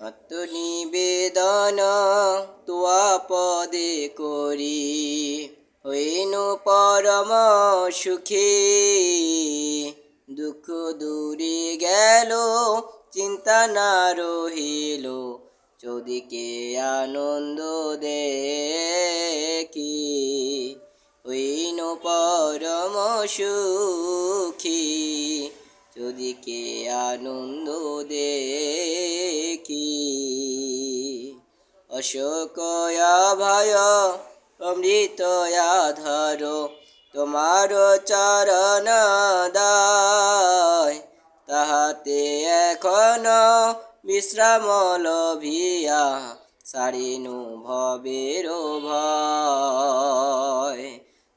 আত্মনিবেদন তোয়া পদে করি হইনু পরম সুখী। দুঃখ দূরে গেল চিন্তা না রহিল চৌদিকে আনন্দ দেখি। হইনু পরম সুখী চৌদিকে আনন্দ দেখি। অশোক ভয় অমৃত আধার তোমার চরণ দায়। তাহাতে এখন বিশ্রাম লভিয়া সারিনু ভবের ভয়।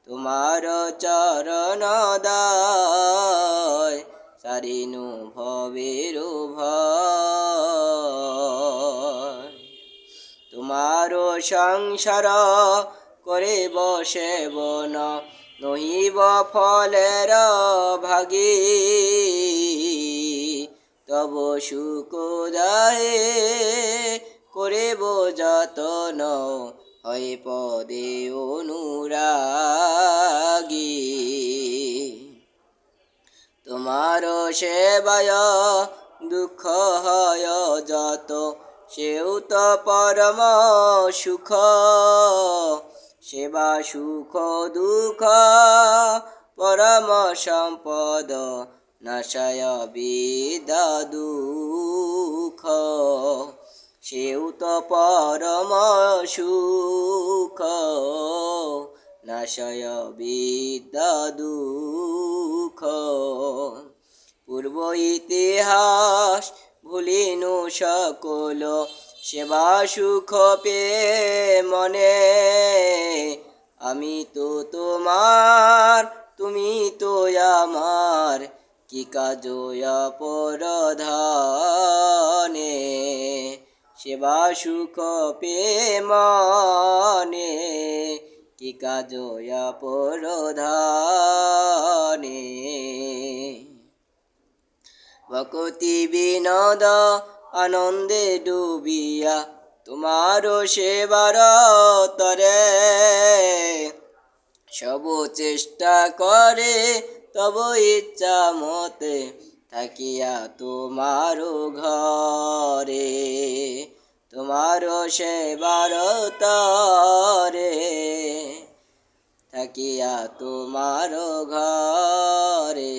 তোমার চরণ দায় সারিনু ভবের ভয়। তোমার সংসার করে সেবন নহিব ফলের ভাগী। তব সুখ দায়ে করিব যতন হয় পদে অনুরাগী। তোমার সেবায় দুঃখ হয় যত সেও তো পরম সুখ। সেবা সুখ দুঃখ পরম সম্পদ নাশায় বিদ্যা দুঃখ। সেও তো পরম সুখ নাশায় বিদ্যা দুঃখ। পূর্ব ইতিহাস ভুলিনু সকল সেবা সুখ পে মনে। আমি তো তোমার তুমি তো আমার কি কাজ অপরধানে। সেবা সুখ পে মনে কি কাজ অপরধানে। ভকতি বিনোদ আনন্দে ডুবিয়া তোমার সেবার তরে সব চেষ্টা করে তব ইচ্ছা মতে থাকিয়া তোমার ঘরে। তোমার সেবার তরে থাকিয়া তোমার ঘরে।